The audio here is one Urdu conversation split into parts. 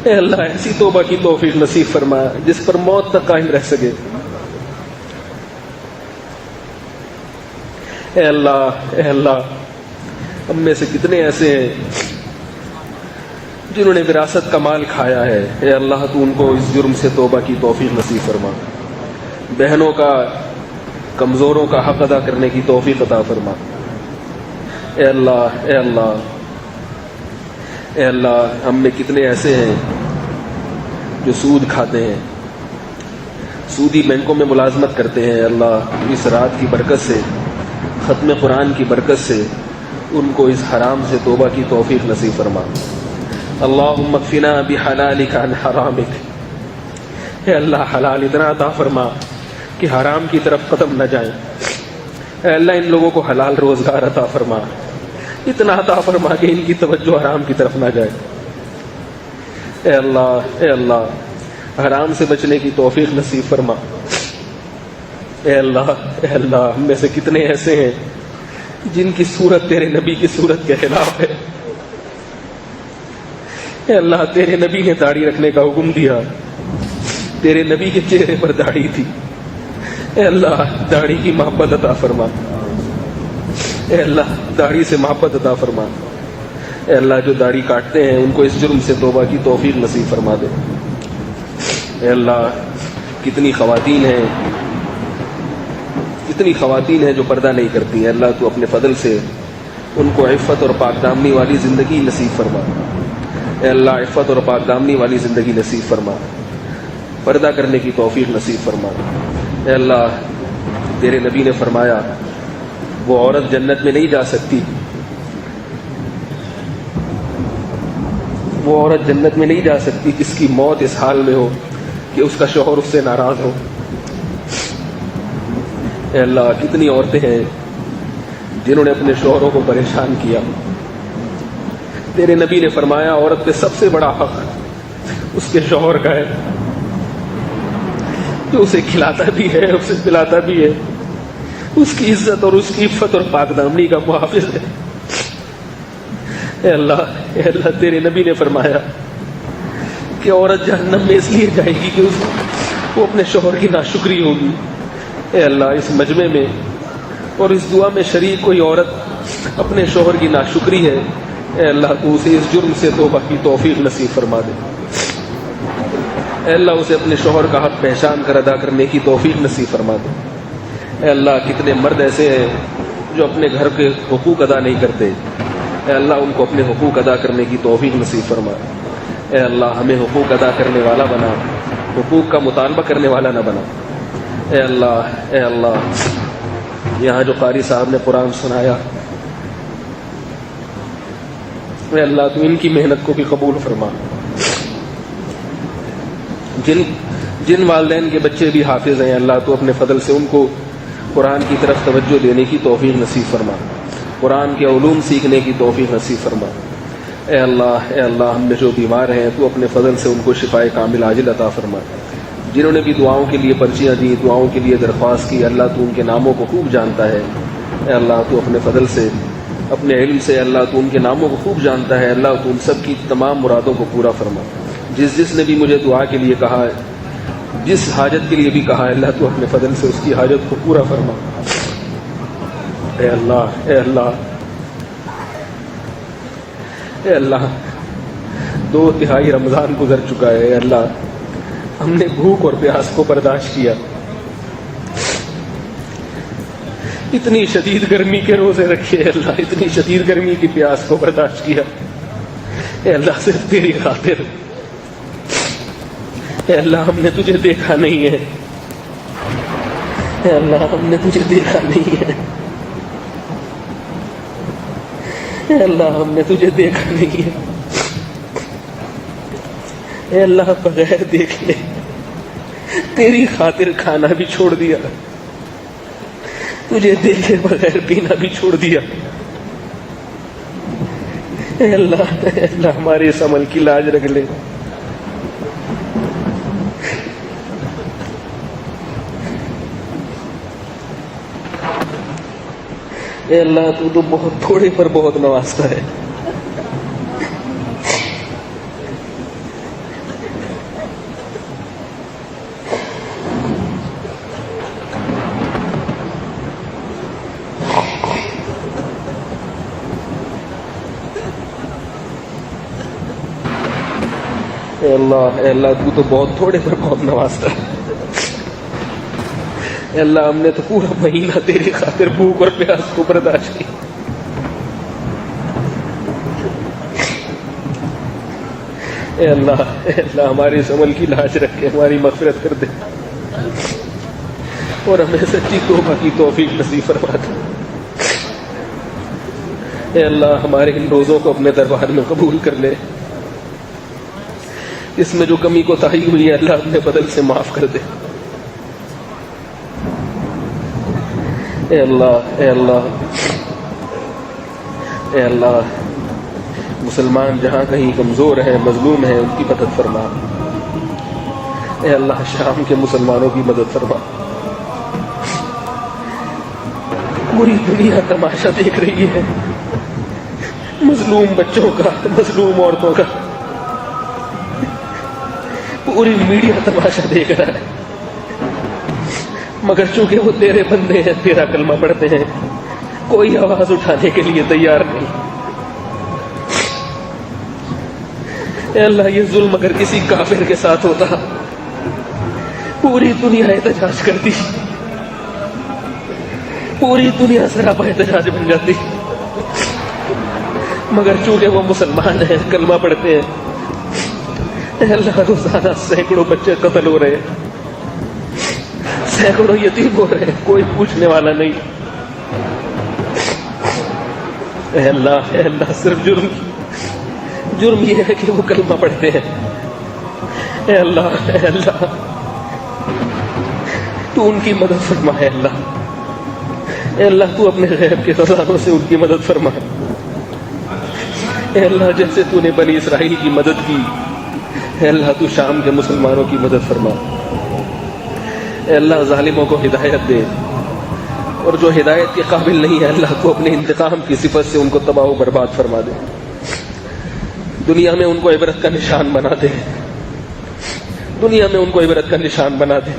اے اللہ ایسی توبہ کی توفیق نصیب فرما جس پر موت تک قائم رہ سکے۔ اے اللہ ہم میں سے کتنے ایسے ہیں جنہوں نے وراثت کا مال کھایا ہے، اے اللہ تو ان کو اس جرم سے توبہ کی توفیق نصیب فرما۔ بہنوں کا، کمزوروں کا حق ادا کرنے کی توفیق عطا فرما۔ اے اللہ ہم میں کتنے ایسے ہیں جو سود کھاتے ہیں، سودی بینکوں میں ملازمت کرتے ہیں، اللہ اس رات کی برکت سے، ختم قرآن کی برکت سے ان کو اس حرام سے توبہ کی توفیق نصیب فرما۔ اللہم اکفنا بحلالک عن حرامک، اے اللہ حلال اتنا عطا فرما کہ حرام کی طرف قدم نہ جائیں۔ اے اللہ ان لوگوں کو حلال روزگار عطا فرما، اتنا عطا فرما کہ ان کی توجہ حرام کی طرف نہ جائے۔ اے اللہ حرام سے بچنے کی توفیق نصیب فرما۔ اے اللہ ہم میں سے کتنے ایسے ہیں جن کی صورت تیرے نبی کی صورت کے خلاف ہے۔ اے اللہ تیرے نبی نے داڑھی رکھنے کا حکم دیا، تیرے نبی کے چہرے پر داڑھی تھی۔ اے اللہ داڑھی کی محبت عطا فرما، اے اللہ داڑھی سے محبت عطا فرما۔ اے اللہ جو داڑھی کاٹتے ہیں ان کو اس جرم سے توبہ کی توفیق نصیب فرما دے۔ اے اللہ کتنی خواتین ہیں جو پردہ نہیں کرتی ہیں، اللہ تو اپنے فضل سے ان کو عفت اور پاک دامنی والی زندگی نصیب فرما۔ اے اللہ عفت اور پاک دامنی والی زندگی نصیب فرما، پردہ کرنے کی توفیق نصیب فرما۔ اے اللہ تیرے نبی نے فرمایا وہ عورت جنت میں نہیں جا سکتی، وہ عورت جنت میں نہیں جا سکتی جس کی موت اس حال میں ہو کہ اس کا شوہر اس سے ناراض ہو۔ اے اللہ کتنی عورتیں ہیں جنہوں نے اپنے شوہروں کو پریشان کیا۔ تیرے نبی نے فرمایا عورت پہ سب سے بڑا حق اس کے شوہر کا ہے، جو اسے کھلاتا بھی ہے، اسے پلاتا بھی ہے، اس کی عزت اور اس کی عفت اور پاک دامنی کا محافظ ہے۔ اے اللہ تیرے نبی نے فرمایا کہ عورت جہنم میں اس لیے جائے گی کہ وہ اپنے شوہر کی ناشکری ہوگی۔ اے اللہ اس مجمع میں اور اس دعا میں شریک کوئی عورت اپنے شوہر کی ناشکری ہے، اے اللہ تو اسے اس جرم سے توبہ کی توفیق نصیب فرما دے۔ اے اللہ اسے اپنے شوہر کا حق پہچان کر ادا کرنے کی توفیق نصیب فرما دے۔ اے اللہ کتنے مرد ایسے ہیں جو اپنے گھر کے حقوق ادا نہیں کرتے، اے اللہ ان کو اپنے حقوق ادا کرنے کی توفیق نصیب فرما۔ اے اللہ ہمیں حقوق ادا کرنے والا بنا، حقوق کا مطالبہ کرنے والا نہ بنا۔ اے اللہ یہاں جو قاری صاحب نے قرآن سنایا، اے اللہ تو ان کی محنت کو بھی قبول فرما۔ جن والدین کے بچے بھی حافظ ہیں، اللہ تو اپنے فضل سے ان کو قرآن کی طرف توجہ دینے کی توفیق نصیب فرما، قرآن کے علوم سیکھنے کی توفیق نصیب فرما۔ اے اللہ ہم میں جو بیمار ہیں تو اپنے فضل سے ان کو شفائے کامل عاجل عطا فرما۔ جنہوں نے بھی دعاؤں کے لیے پرچیاں دی، دعاؤں کے لیے درخواست کی، اللہ تو ان کے ناموں کو خوب جانتا ہے۔ اے اللہ تو اپنے فضل سے، اپنے علم سے، اللہ تو ان کے ناموں کو خوب جانتا ہے، اللہ تو ان سب کی تمام مرادوں کو پورا فرما۔ جس نے بھی مجھے دعا کے لیے کہا ہے، جس حاجت کے لیے بھی کہا ہے، اللہ تو اپنے فضل سے اس کی حاجت کو پورا فرما۔ اے اللہ 2/3 رمضان گزر چکا ہے، اے اللہ ہم نے بھوک اور پیاس کو برداشت کیا، اتنی شدید گرمی کے روزے رکھے، اے اللہ اتنی شدید گرمی کی پیاس کو برداشت کیا، اے اللہ صرف تیری خاطر۔ اے اللہ ہم نے تجھے دیکھا نہیں ہے، اے اللہ ہم نے تجھے دیکھا نہیں ہے، اے اللہ ہم نے تجھے دیکھا نہیں ہے، اے اللہ بغیر دیکھے تیری خاطر کھانا بھی چھوڑ دیا، تجھے دیکھے بغیر پینا بھی چھوڑ دیا۔ اے اللہ ہمارے اس عمل کی لاج رکھ لے۔ اے اللہ تو بہت تھوڑے پر بہت نوازتا ہے، اے اللہ تو تو بہت تھوڑے پر بہت نوازتا ہے. اے اللہ ہم نے تو پورا مہینہ تیری خاطر بھوک اور پیاس کو برداشت کی. اے اللہ ہمارے اس عمل کی لاج رکھ کے ہماری مغفرت کر دے اور ہمیں سچی توبہ کی توفیق نصیب فرما دے. اے اللہ ہمارے ان روزوں کو اپنے دربار میں قبول کر لے. اس میں جو کمی کوتاہی ہوئی ہے اللہ اپنے بدل سے معاف کر دے. اے اللہ مسلمان جہاں کہیں کمزور ہیں مظلوم ہیں ان کی مدد فرما. اے اللہ شام کے مسلمانوں کی مدد فرما. پوری دنیا تماشا دیکھ رہی ہے مظلوم بچوں کا مظلوم عورتوں کا. پوری میڈیا تماشا دیکھ رہا ہے مگر چونکہ وہ تیرے بندے ہیں تیرا کلمہ پڑھتے ہیں کوئی آواز اٹھانے کے لیے تیار نہیں. اے اللہ یہ ظلم اگر کسی کافر کے ساتھ ہوتا پوری دنیا احتجاج کرتی پوری دنیا سراپا احتجاج بن جاتی مگر چونکہ وہ مسلمان ہیں کلمہ پڑھتے ہیں. اے اللہ روزانہ سینکڑوں بچے قتل ہو رہے ہیں سینکڑوں یتیم ہو رہے ہیں کوئی پوچھنے والا نہیں. اے اللہ صرف جرم یہ ہے کہ وہ کلمہ پڑھتے ہیں. اے اللہ تو ان کی مدد فرما. اے اللہ تو اپنے غیب کے خزانوں سے ان کی مدد فرما. اے اللہ جیسے تو نے بنی اسرائیل کی مدد کی اے اللہ تو شام کے مسلمانوں کی مدد فرما. اے اللہ ظالموں کو ہدایت دے اور جو ہدایت کے قابل نہیں ہے اللہ تو اپنے انتقام کی صفت سے ان کو تباہ و برباد فرما دے. دنیا میں ان کو عبرت کا نشان بنا دے. دنیا میں ان کو عبرت کا نشان بنا دے.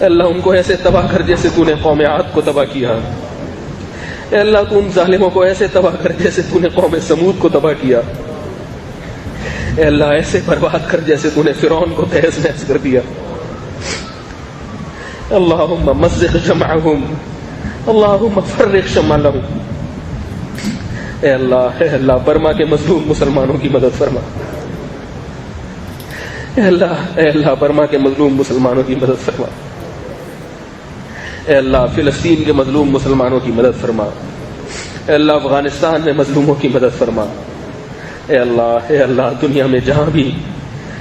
اللہ ان کو ایسے تباہ کر جیسے تو نے قوم عاد کو تباہ کیا. اے اللہ تو ان ظالموں کو ایسے تباہ کر جیسے تو نے قوم سمود کو تباہ کیا. اے اللہ ایسے برباد کر جیسے تو نے فرعون کو تہس نہس کر دیا. اللہم مزق جمعہم اللہم فرق شملہم. اے اللہ برما کے مظلوم مسلمانوں کی مدد فرما. اے اللہ برما کے مظلوم مسلمانوں کی مدد فرما. اے اللہ فلسطین کے مظلوم مسلمانوں کی مدد فرما. اے اللہ افغانستان میں مظلوموں کی مدد فرما. اے اللہ دنیا میں جہاں بھی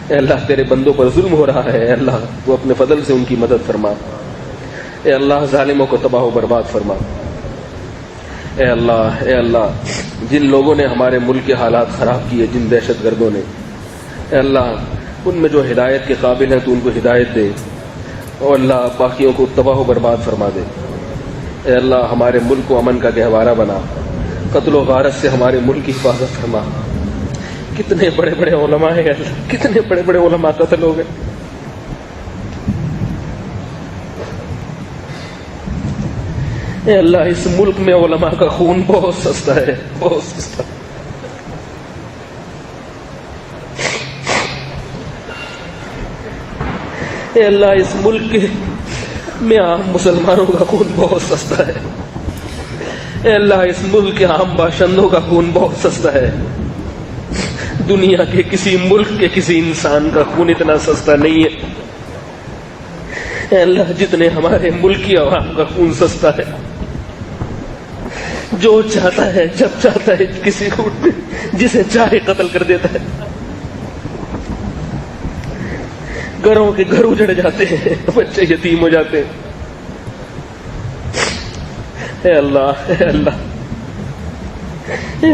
اے اللہ تیرے بندوں پر ظلم ہو رہا ہے اے اللہ تو اپنے فضل سے ان کی مدد فرما. اے اللہ ظالموں کو تباہ و برباد فرما. اے اللہ جن لوگوں نے ہمارے ملک کے حالات خراب کیے جن دہشت گردوں نے اے اللہ ان میں جو ہدایت کے قابل ہیں تو ان کو ہدایت دے اور اللہ باقیوں کو تباہ و برباد فرما دے. اے اللہ ہمارے ملک کو امن کا گہوارہ بنا. قتل و غارت سے ہمارے ملک کی حفاظت فرما. کتنے بڑے بڑے علماء ہیں اللہ کتنے بڑے بڑے علماء قتل ہو گئے. اے اللہ اس ملک میں علماء کا خون بہت سستا ہے بہت سستا. اے اللہ اس ملک میں عام مسلمانوں کا خون بہت سستا ہے. اے اللہ اس ملک کے عام باشندوں کا خون بہت سستا ہے. دنیا کے کسی ملک کے کسی انسان کا خون اتنا سستا نہیں ہے. اے اللہ جتنے ہمارے ملک کی عوام کا خون سستا ہے. جو چاہتا ہے جب چاہتا ہے کسی کو جسے چاہے قتل کر دیتا ہے. گھروں کے گھر اجڑ جاتے ہیں بچے یتیم ہو جاتے ہیں. اے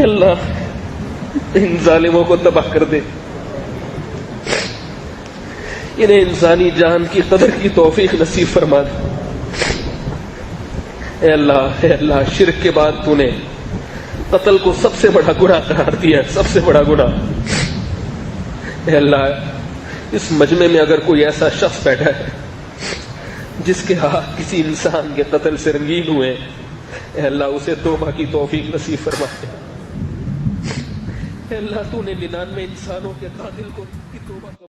اللہ ان ظالموں کو تباہ کر دے. انہیں انسانی جان کی قدر کی توفیق نصیب فرما دے. اے اللہ شرک کے بعد تو نے قتل کو سب سے بڑا گناہ قرار دیا سب سے بڑا گناہ. اے اللہ اس مجمع میں اگر کوئی ایسا شخص بیٹھا ہے جس کے ہاتھ کسی انسان کے قتل سے رنگین ہوئے اے اللہ اسے توبہ کی توفیق نصیب فرما دے. اے اللہ تو نے 99 انسانوں کے قاتل کو کی توبہ